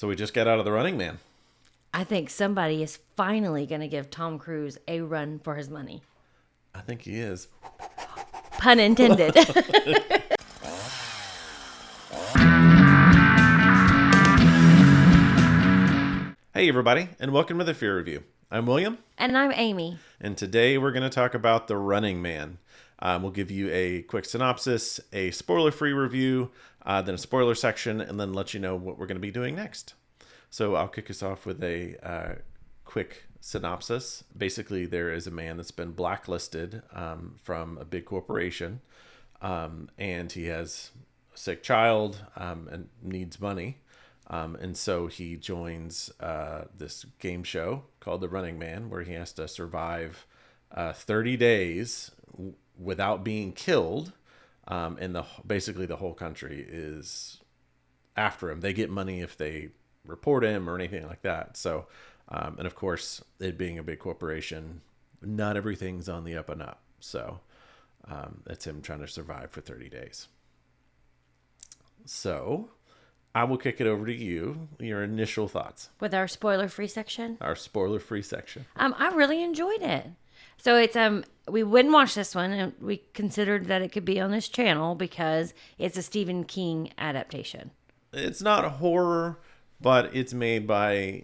So we just got out of The Running Man. I think somebody is finally going to give Tom Cruise a run for his money. I think he is. Pun intended. Hey everybody, and welcome to the Fear Review. I'm William. And I'm Amy. And today we're going to talk about The Running Man. We'll give you a quick synopsis, a spoiler-free review, then a spoiler section, and then let you know what we're going to be doing next. So I'll kick us off with a quick synopsis. Basically, there is a man that's been blacklisted from a big corporation, and he has a sick child and needs money. And so he joins this game show called The Running Man, where he has to survive 30 days without being killed. And basically the whole country is after him. They get money if they report him or anything like that. So, and of course, it being a big corporation, not everything's on the up and up. So that's him trying to survive for 30 days. So I will kick it over to you. Your initial thoughts. With our spoiler-free section? Our spoiler-free section. I really enjoyed it. So it's we wouldn't watch this one, and we considered that it could be on this channel because it's a Stephen King adaptation. It's not a horror, but it's made by,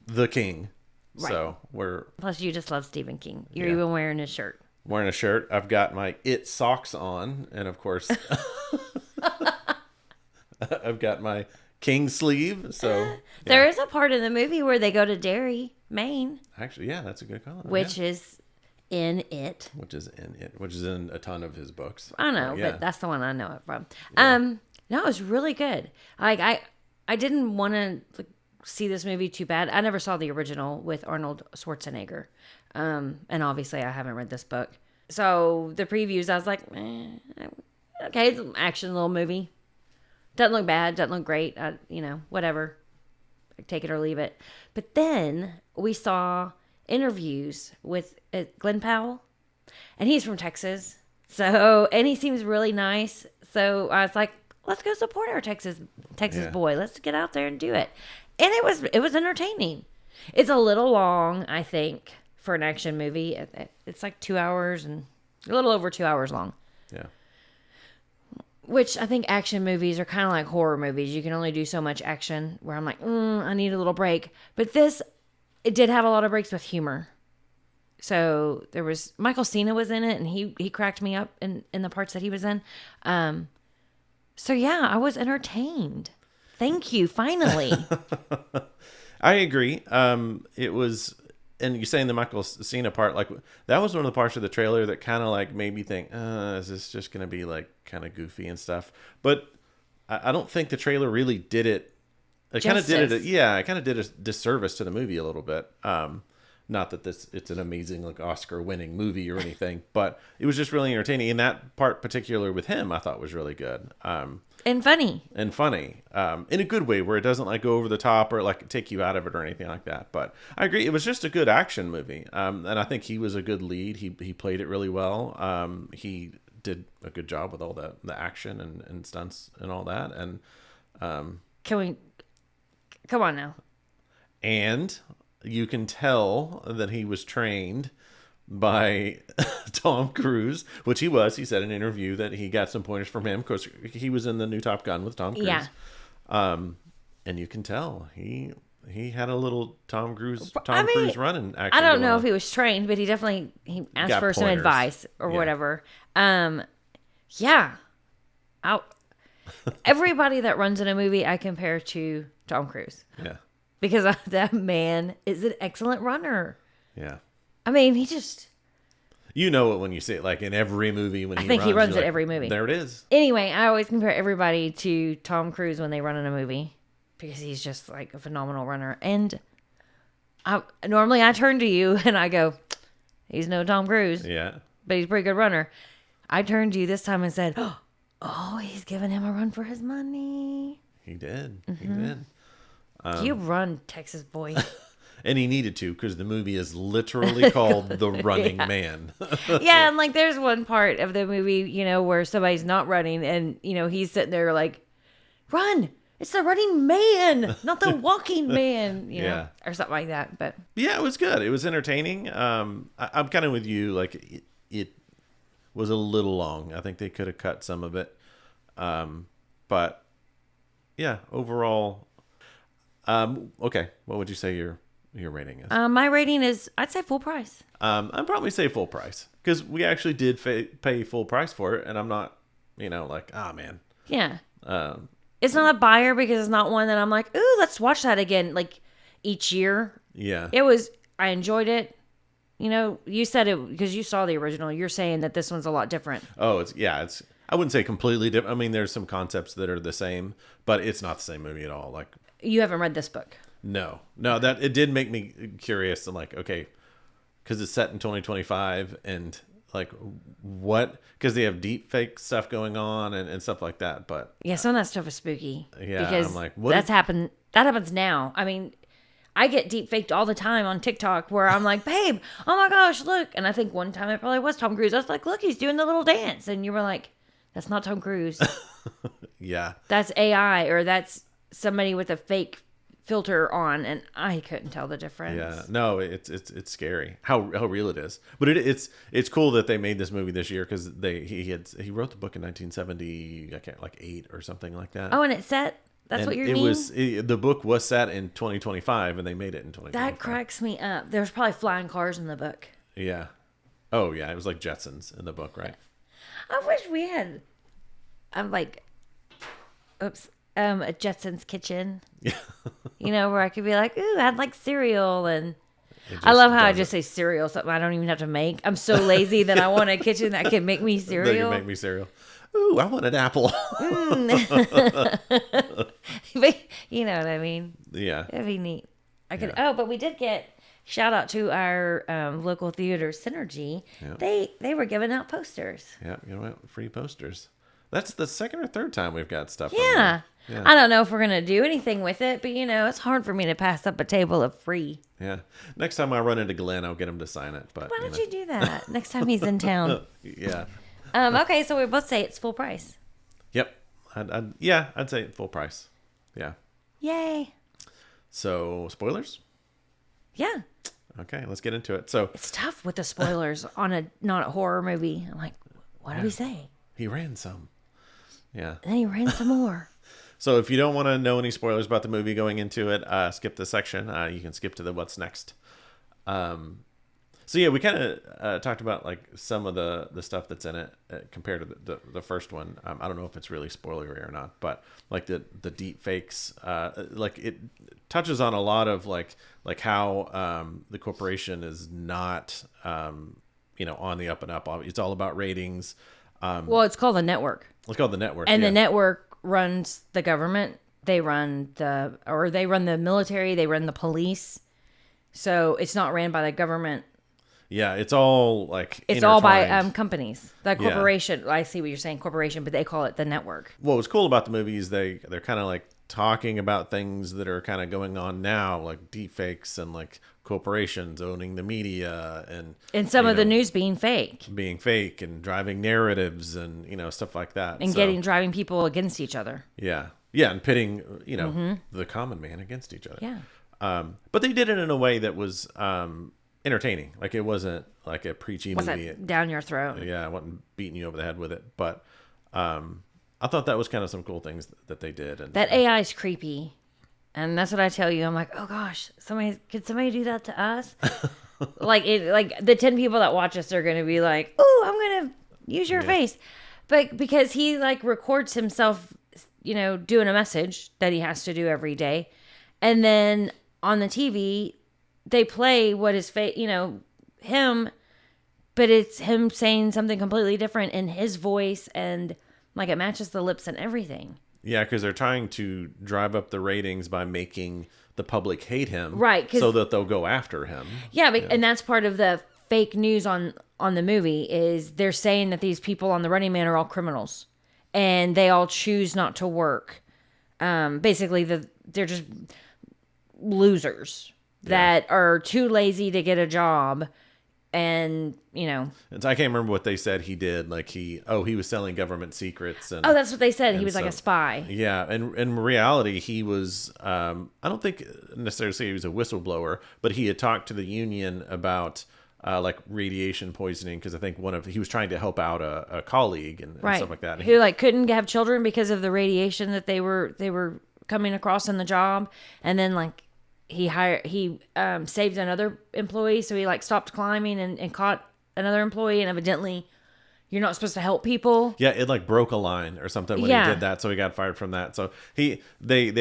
the King. Right. So we're... Plus, you just love Stephen King. You're even wearing his shirt. Wearing a shirt. I've got my It socks on, and of course... I've got my King sleeve, so... There is a part in the movie where they go to Derry, Maine. Actually, yeah, that's a good call. Which is in it. Which is in a ton of his books. I know, but that's the one I know it from. Yeah. No, it was really good. I didn't want to see this movie too bad. I never saw the original with Arnold Schwarzenegger. And obviously I haven't read this book. So the previews, I was like, okay, it's an action little movie. Doesn't look bad, doesn't look great, whatever. Take it or leave it. But then we saw interviews with Glen Powell, and he's from Texas. And he seems really nice. So I was like, let's go support our Texas boy. Let's get out there and do it. And it was entertaining. It's a little long, I think, for an action movie. It's like 2 hours and a little over 2 hours long. Yeah. Which I think action movies are kind of like horror movies. You can only do so much action where I'm like, I need a little break. But it did have a lot of breaks with humor. So there was, Michael Cena was in it and he cracked me up in the parts that he was in. So yeah, I was entertained. Thank you, finally. I agree. It was... And you're saying the Michael Cena part, that was one of the parts of the trailer that kind of made me think, is this just going to be kind of goofy and stuff? But I don't think the trailer really did it. It kind of did it. Yeah, it kind of did a disservice to the movie a little bit. Not that it's an amazing Oscar-winning movie or anything, but it was just really entertaining. And that part, particular with him, I thought was really good. And funny. In a good way, where it doesn't go over the top or take you out of it or anything like that. But I agree, it was just a good action movie, and I think he was a good lead. He played it really well. He did a good job with all the action and stunts and all that. And can we come on now? And you can tell that he was trained by Tom Cruise, which he was. He said in an interview that he got some pointers from him. Of course, he was in the new Top Gun with Tom Cruise. Yeah. And you can tell he had a little Tom Cruise running action. I don't know if he was trained, but he asked for some advice or whatever. Yeah. Everybody that runs in a movie I compare to Tom Cruise. Yeah. Because that man is an excellent runner. Yeah. I mean, he just... You know it when you see it, in every movie when he runs. I think he runs at every movie. There it is. Anyway, I always compare everybody to Tom Cruise when they run in a movie. Because he's just a phenomenal runner. And normally I turn to you and I go, he's no Tom Cruise. Yeah. But he's a pretty good runner. I turned to you this time and said, oh, he's giving him a run for his money. He did. Mm-hmm. He did. You run, Texas boy. And he needed to, because the movie is literally called The Running Man. Yeah, and there's one part of the movie, where somebody's not running and, he's sitting there run, it's the running man, not the walking man, you know, Yeah. or something like that. But Yeah, it was good. It was entertaining. I'm kind of with you. Like it was a little long. I think they could have cut some of it. But yeah, overall, okay. What would you say your rating is? my rating is, I'd say full price. I'd probably say full price because we actually did pay full price for it, and I'm not, like, ah, man. Yeah. Um, It's not a buyer because it's not one that I'm like, ooh, let's watch that again. Like each year. yeah. I enjoyed it. You know, you said it because you saw the original. You're saying that this one's a lot different. Oh, it's I wouldn't say completely different. I mean, there's some concepts that are the same, but it's not the same movie at all. Like, You haven't read this book. no, that it did make me curious. I'm like, okay, because it's set in 2025 and like what? Because they have deep fake stuff going on and stuff like that. But Yeah, some of that stuff is spooky. Yeah, because I'm like, what that's happened. That happens now. I mean, I get deep faked all the time on TikTok where I'm like, babe, oh my gosh, look. And I think one time it probably was Tom Cruise. I was like, look, he's doing the little dance. And you were like, that's not Tom Cruise. yeah, That's AI, or that's somebody with a fake filter on. And I couldn't tell the difference. yeah. No, it's scary how real it is. But it's cool that they made this movie this year because he wrote the book in 1970, I can't, like 8 or something like that. Oh, and it's set. That's and what you mean? the book was set in 2025 and they made it in 2025. That cracks me up. There's probably flying cars in the book. Yeah. Oh yeah, it was like Jetsons in the book, right? I wish we had. I'm like, oops, a Jetsons kitchen. Yeah. You know, where I could be like, ooh, I'd like cereal, and I love how I just say cereal, something I don't even have to make. I'm so lazy that I want a kitchen that can make me They cereal. can make me cereal. Ooh, I want an apple. But you know what I mean? Yeah. It'd be neat. I could. Yeah. Oh, but we did get shout out to our local theater, Synergy. Yeah. They were giving out posters. Yeah, you know what? Free posters. That's the second or third time we've got stuff. Yeah. Yeah. I don't know if we're gonna do anything with it, but you know, it's hard for me to pass up a table of free. Yeah. Next time I run into Glenn, I'll get him to sign it. But Why don't you do that next time he's in town? Yeah. Okay, so we both say it's full price. Yep. I'd say full price. Yeah. Yay. So spoilers. Yeah. Okay, let's get into it. So It's tough with the spoilers on a not a horror movie. I'm like, what do we say? he ran some. Yeah. And then he ran some more. So if you don't want to know any spoilers about the movie going into it, skip this section. You can skip to the what's next. So yeah, we kind of talked about like some of the stuff that's in it compared to the first one. I don't know if it's really spoilery or not, but like the deep fakes, like it touches on a lot of like how the corporation is not on the up and up. It's all about ratings. Well, it's called the network. Let's call it the network. And yeah. the network runs the government. They run the military. They run the police. So it's not ran by the government. Yeah, it's all like It's all by intertwined. companies. The corporation. I see what you're saying, corporation, but they call it the network. What was cool about the movie is they're kind of like talking about things that are kind of going on now, like deepfakes and like corporations owning the media And some of the news being fake. and driving narratives and stuff like that. And So, driving people against each other. yeah, and pitting the common man against each other. Yeah. But they did it in a way that was entertaining. Like it wasn't like a preachy What's movie. that down your throat? Yeah, I wasn't beating you over the head with it, but I thought that was kind of some cool things that they did. And That AI is creepy. And that's what I tell you. I'm like, oh gosh, could somebody do that to us? like the 10 people that watch us are going to be like, oh, I'm going to use your face. But because he like records himself, doing a message that he has to do every day. And then on the TV, they play what is him, but it's him saying something completely different in his voice, and like it matches the lips and everything. Yeah, because they're trying to drive up the ratings by making the public hate him, Right, so that they'll go after him. Yeah, and that's part of the fake news on the movie is they're saying that these people on the Running Man are all criminals, and they all choose not to work. Basically, they're just losers that are too lazy to get a job, And, And so I can't remember what they said he did. Like he was selling government secrets. And, oh, that's what they said. He was like a spy. Yeah. And in reality, he was, I don't think necessarily say he was a whistleblower, but he had talked to the union about like radiation poisoning. Cause I think he was trying to help out a colleague and stuff like that. Who like couldn't have children because of the radiation that they were coming across in the job. And then like, he saved another employee, so he like stopped climbing and caught another employee, and evidently you're not supposed to help people. Yeah, it like broke a line or something when he did that, so he got fired from that. So they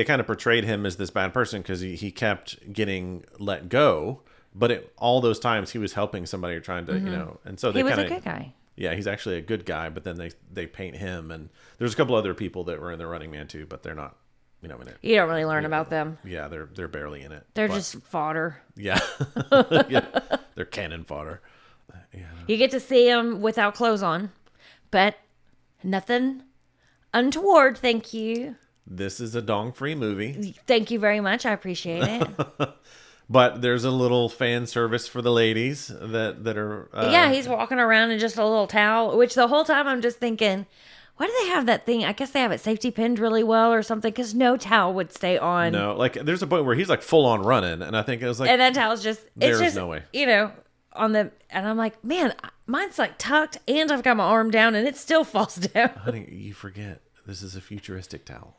kind of portrayed him as this bad person because he kept getting let go, but all those times he was helping somebody or trying to and so they He was kinda, a good guy. Yeah, he's actually a good guy, but then they paint him, and there's a couple other people that were in the Running Man too, but they're not. In it. You don't really learn about them. Yeah, they're barely in it. They're just fodder. Yeah. Yeah, they're cannon fodder. Yeah. You get to see them without clothes on, but nothing untoward. Thank you. This is a dong-free movie. Thank you very much. I appreciate it. But there's a little fan service for the ladies that are. Yeah, he's walking around in just a little towel, which the whole time I'm just thinking, why do they have that thing? I guess they have it safety pinned really well or something, because no towel would stay on. No, like there's a point where he's like full on running, and I think it was like, and that towel's there's no way. And I'm like, man, mine's like tucked, and I've got my arm down, and it still falls down. Honey, you forget this is a futuristic towel.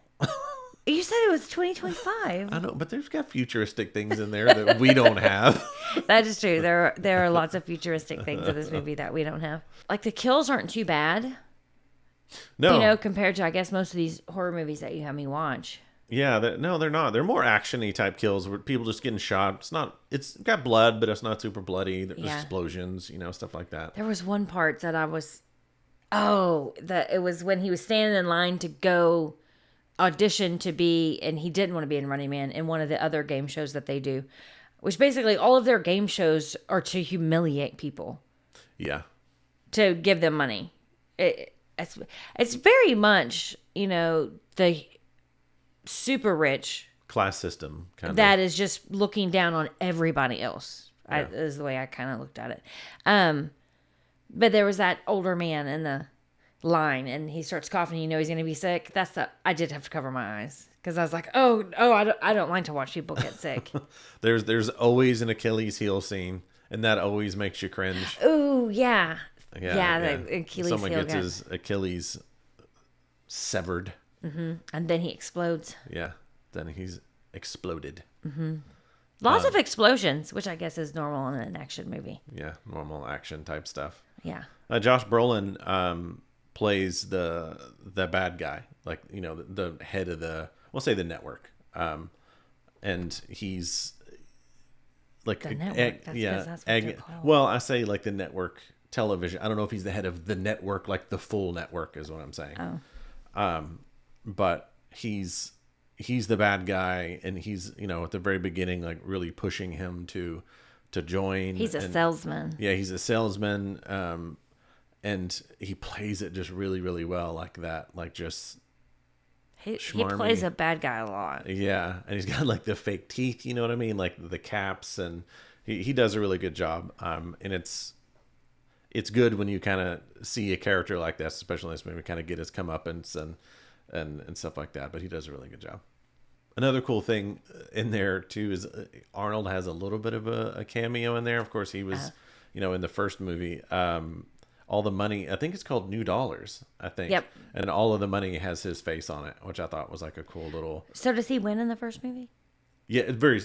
You said it was 2025. I know, but there's got futuristic things in there that we don't have. That is true. There are lots of futuristic things in this movie that we don't have. Like the kills aren't too bad. No, compared to, I guess, most of these horror movies that you have me watch. Yeah, no, they're not. They're more action-y type kills where people just getting shot. It's got blood, but it's not super bloody. There's explosions, stuff like that. There was one part that it was when he was standing in line to go audition to be, and he didn't want to be in Running Man, in one of the other game shows that they do, which basically all of their game shows are to humiliate people. Yeah. To give them money. It's very much, the super rich class system kind that is just looking down on everybody else. Yeah. Is the way I kind of looked at it. But there was that older man in the line, and he starts coughing. He's going to be sick. I did have to cover my eyes because I was like, I don't like to watch people get sick. There's always an Achilles heel scene, and that always makes you cringe. Ooh, yeah. Yeah. The Achilles Someone heel gets his Achilles severed. Mm-hmm. And then he explodes. Yeah, then he's exploded. Mm-hmm. Lots of explosions, which I guess is normal in an action movie. Yeah, normal action type stuff. Yeah. Josh Brolin plays the bad guy, like the head of we'll say the network, and he's like the network. That's what they're called. Well, I say like the network television. I don't know if he's the head of the network, like the full network is what I'm saying. Oh. But he's the bad guy, and he's at the very beginning like really pushing him to join. He's a salesman. Yeah, he's a salesman, and he plays it just really, really well, like that, like just. He plays a bad guy a lot. Yeah, and he's got like the fake teeth, you know what I mean, like the caps, and he does a really good job. And it's good when you kind of see a character like this, especially in this movie, kind of get his comeuppance and stuff like that. But he does a really good job. Another cool thing in there too is Arnold has a little bit of a cameo in there. Of course, he was, in the first movie. All the money, I think it's called New Dollars, I think. Yep. And all of the money has his face on it, which I thought was like a cool little. So does he win in the first movie? Yeah,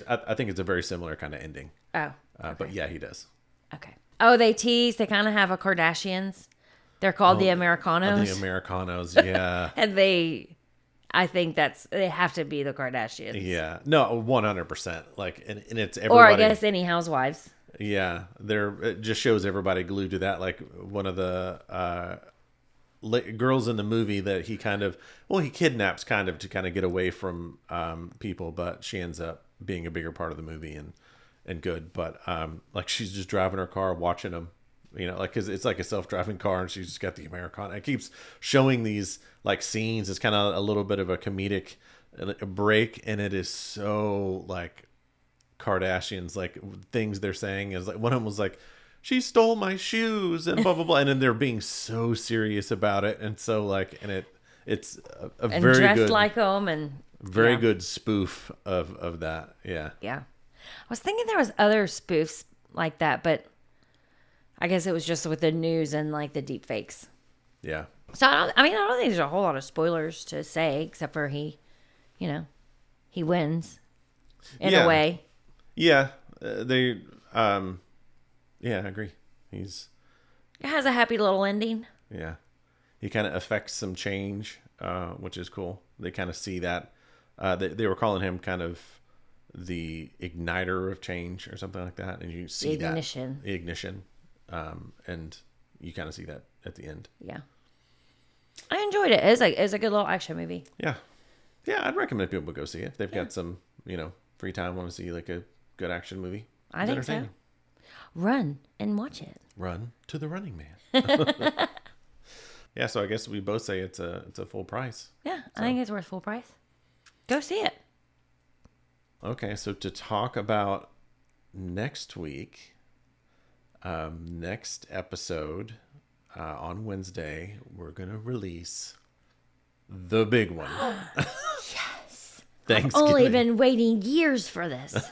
I think it's a very similar kind of ending. Oh. Okay. But yeah, he does. Okay. Oh, they tease. They kind of have a Kardashians. They're called the Americanos. The Americanos, yeah. And I think they have to be the Kardashians. Yeah. No, 100%. Like, and it's everybody. Or I guess any housewives. Yeah. It just shows everybody glued to that. Like one of the girls in the movie that he kidnaps kind of to kind of get away from people, but she ends up being a bigger part of the movie and good. But like she's just driving her car, watching them. Like, cause it's like a self-driving car, and she's just got the Americana. It keeps showing these like scenes. It's kind of a little bit of a comedic break, and it is so like Kardashians, like things they're saying is like one of them was like, she stole my shoes and blah blah blah, and then they're being so serious about it, and so like, and it's a And very dressed good, like them, and very good spoof of that. Yeah. Yeah. I was thinking there was other spoofs like that, but I guess it was just with the news and like the deep fakes. Yeah. So I don't think there's a whole lot of spoilers to say, except for he wins in a way. Yeah. Yeah, I agree. It has a happy little ending. Yeah. He kind of affects some change, which is cool. They kind of see that. They were calling him kind of the igniter of change or something like that. And you see the ignition. And you kind of see that at the end. Yeah. I enjoyed it. It's a good little action movie. Yeah. Yeah, I'd recommend people go see it. If they've got some, free time, want to see like a good action movie. I think so. Run and watch it. Run to the Running Man. Yeah, so I guess we both say it's a full price. Yeah, I think it's worth full price. Go see it. Okay, so to talk about next week, next episode on Wednesday, we're going to release the big one. Yes. Thanksgiving. I've only been waiting years for this.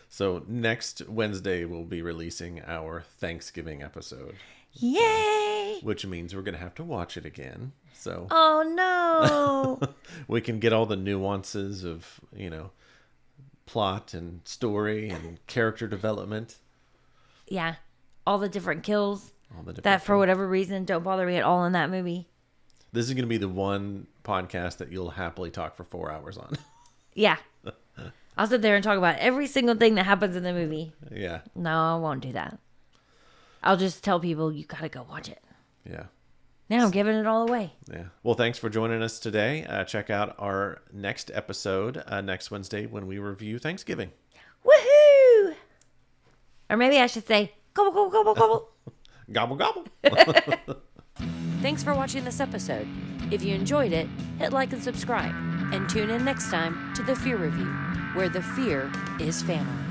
So next Wednesday, we'll be releasing our Thanksgiving episode. Yay! Which means we're going to have to watch it again. So. Oh, no. We can get all the nuances of, plot and story and character development. Yeah. All the different kills. That for whatever reason don't bother me at all in that movie. This is going to be the one podcast that you'll happily talk for 4 hours on. Yeah. I'll sit there and talk about every single thing that happens in the movie. Yeah. No, I won't do that. I'll just tell people, you got to go watch it. Yeah. Now I'm giving it all away. Yeah. Well, thanks for joining us today. Check out our next episode next Wednesday when we review Thanksgiving. Woohoo! Or maybe I should say, gobble, gobble, gobble, gobble. Gobble, gobble. Thanks for watching this episode. If you enjoyed it, hit like and subscribe. And tune in next time to The Fear Review, where the fear is family.